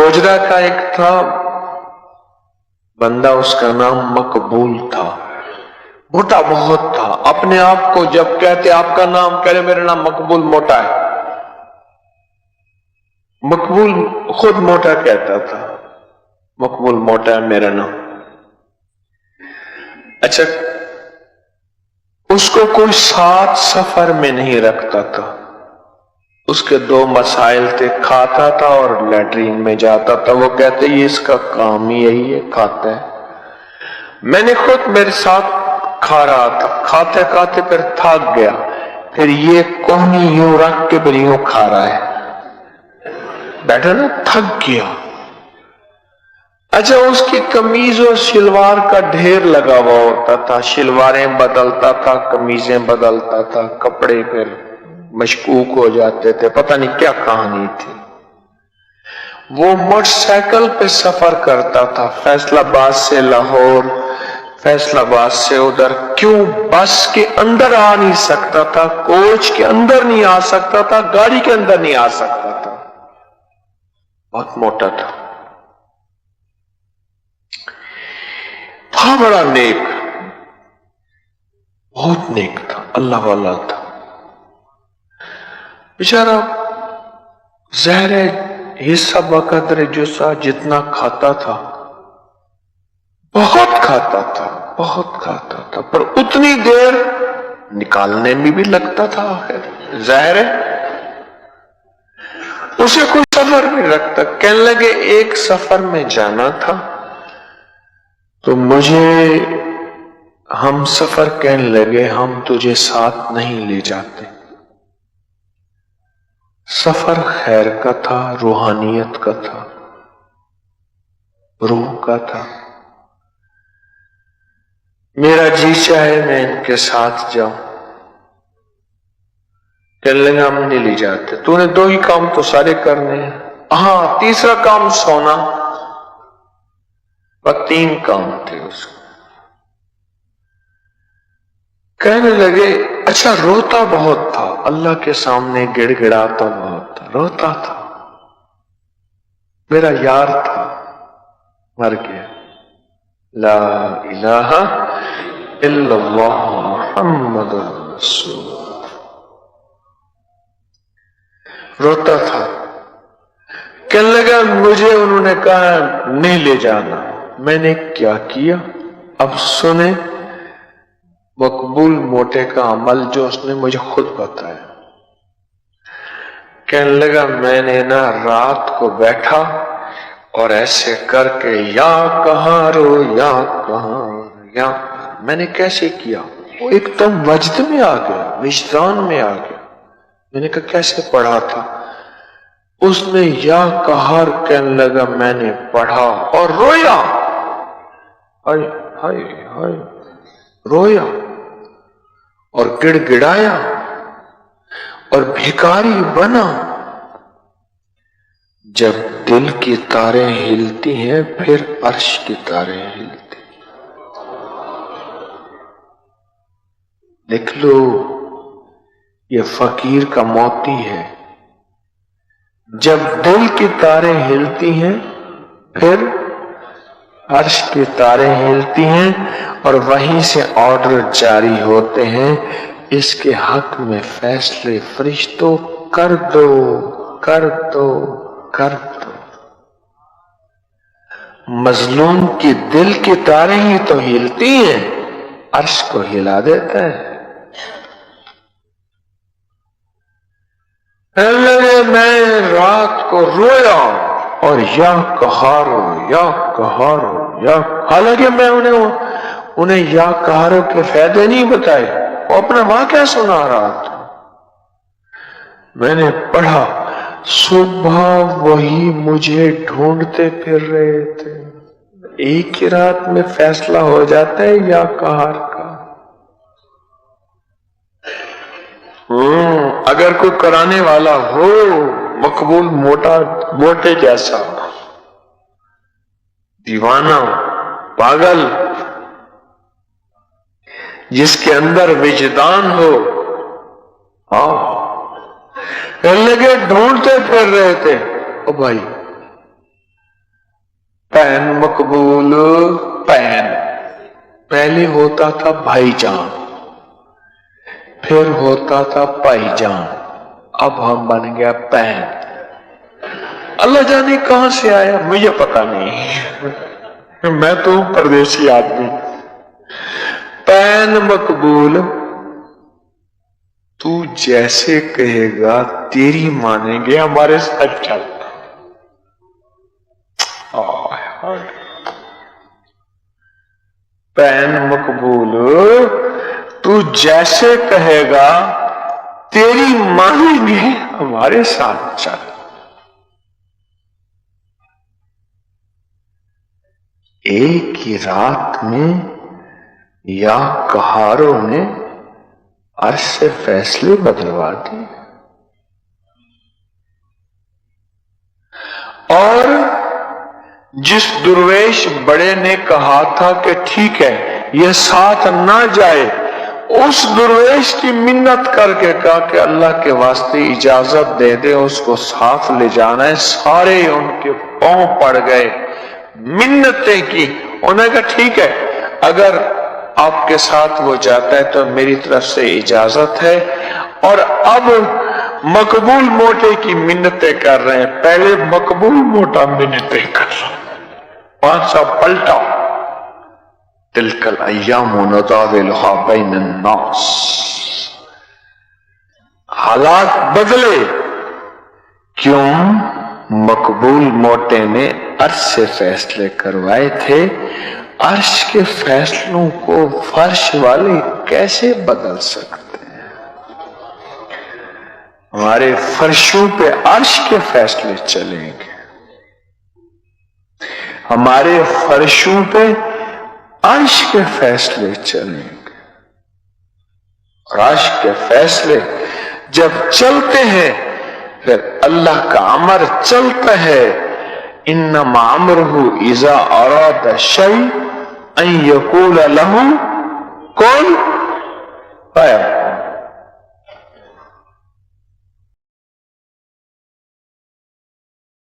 बोजरा का एक था बंदा, उसका नाम मकबूल था। मोटा बहुत था। अपने आप को जब कहते आपका नाम, कह रहे मेरा नाम मकबूल मोटा है। मकबूल खुद मोटा कहता था, मकबूल मोटा है मेरा नाम। अच्छा, उसको कोई साथ सफर में नहीं रखता था। उसके दो मसाइल थे, खाता था और लैट्रीन में जाता था। वो कहते ये इसका काम ही यही है, खाता है। मैंने खुद मेरे साथ खा रहा था, खाते खाते फिर थक गया, फिर ये कोहनी यूं रख के फिर यूं खा रहा है, बैठा ना, थक गया। अच्छा, उसकी कमीज और शलवार का ढेर लगा हुआ होता था, शलवारें बदलता था, कमीजें बदलता था, कपड़े फिर मशकूक हो जाते थे, पता नहीं क्या कहानी थी। वो मोटरसाइकिल पे सफर करता था, फैसलाबाद से लाहौर, फैसलाबाद से उधर। क्यों बस के अंदर आ नहीं सकता था, कोच के अंदर नहीं आ सकता था, गाड़ी के अंदर नहीं आ सकता था, बहुत मोटा था बड़ा नेक, बहुत नेक था, अल्लाह वाला था बेचारा। ज़हर हिस्सा बकदर जुस्सा जितना खाता था, बहुत खाता था, बहुत खाता था, पर उतनी देर निकालने में भी लगता था। आखिर ज़हर उसे कोई सफर नहीं रखता। कहने लगे एक सफर में जाना था तो मुझे हम सफर कहने लगे हम तुझे साथ नहीं ले जाते। सफर खैर का था, रूहानियत का था, रूह का था। मेरा जी चाहे मैं इनके साथ जाऊं, कहने लगे हम नहीं ले जाते। तूने दो ही काम तो सारे करने हैं, हाँ तीसरा काम सोना, और तीन काम थे उसको। कहने लगे अच्छा, रोता बहुत था, अल्लाह के सामने गिड़गिड़ाता बहुत था, रोता था। मेरा यार था, मर गया। ला इलाहा इल्लल्लाह मुहम्मदुर रसूल। रोता था। कहने लगा मुझे उन्होंने कहा नहीं ले जाना। मैंने क्या किया अब सुने मकबूल मोटे का अमल जो उसने मुझे खुद बताया। कहने लगा मैंने ना रात को बैठा और ऐसे करके या कहाँ रो या कहाँ या, मैंने कैसे किया, वो एकदम वजद में आ गया, विजदान में आ गया। मैंने कहा कैसे पढ़ा था, उसने या कहर कहने लगा मैंने पढ़ा और रोया, हाय हाय हाय, रोया और गिड़गिड़ाया और भिखारी बना। जब दिल की तारें हिलती हैं फिर अर्श की तारें हिलती। देख लो ये फकीर का मोती है। जब दिल की तारें हिलती हैं फिर अर्श की तारें हिलती हैं और वहीं से ऑर्डर जारी होते हैं, इसके हक में फैसले फरिश्तों कर दो कर दो कर दो। मजलूम की दिल की तारें ही तो हिलती हैं, अर्श को हिला देता है। लगे मैं रात को रोया और या कहारो या कहारो या, हालांकि मैं उन्हें या कहारो के फायदे नहीं बताए, वो अपना वाक़या सुना रहा था। मैंने पढ़ा सुबह वही मुझे ढूंढते फिर रहे थे। एक ही रात में फैसला हो जाता है या कहार का। अगर कोई कराने वाला हो मकबूल मोटे जैसा, दीवाना पागल, जिसके अंदर विजदान हो, हाँ लगे ढूंढते फिर रहे थे। ओ भाई پین مقبول پین پہلے ہوتا تھا بھائی جان، پھر ہوتا تھا بھائی جان، اب ہم بن گیا پین۔ اللہ جانے کہاں سے آیا مجھے پتا نہیں، میں تو پردیسی آدمی۔ پین مقبول، تو جیسے کہے گا تیری مانیں گے، ہمارے ساتھ چل۔ پین مقبول، تو جیسے کہے گا تیری مانیں گے، ہمارے ساتھ چل۔ ایک ہی رات میں یا قہاروں نے عرش سے فیصلے بدلوا دیے، اور جس درویش بڑے نے کہا تھا کہ ٹھیک ہے یہ ساتھ نہ جائے، اس درویش کی منت کر کے کہا کہ اللہ کے واسطے اجازت دے دے، اس کو ساتھ لے جانا ہے۔ سارے ان کے پاؤں پڑ گئے، منتیں کی، انہوں نے کہا ٹھیک ہے اگر آپ کے ساتھ وہ جاتا ہے تو میری طرف سے اجازت ہے۔ اور اب مقبول موٹے کی منتیں کر رہے ہیں، پہلے مقبول موٹا منتیں کر رہا ہے، 500 پلٹا۔ تلک الایام نداولها بین الناس، حالات بدلے، کیوں؟ مقبول موٹے نے عرش سے فیصلے کروائے تھے، عرش کے فیصلوں کو فرش والے کیسے بدل سکتے ہیں؟ ہمارے فرشوں پہ عرش کے فیصلے چلیں گے، ہمارے فرشوں پہ عرش کے فیصلے چلیں گے، اور عرش کے فیصلے جب چلتے ہیں پھر اللہ کا امر چلتا ہے، انما امرہ اذا اراد شیء ان یقول لہ کن فیکون۔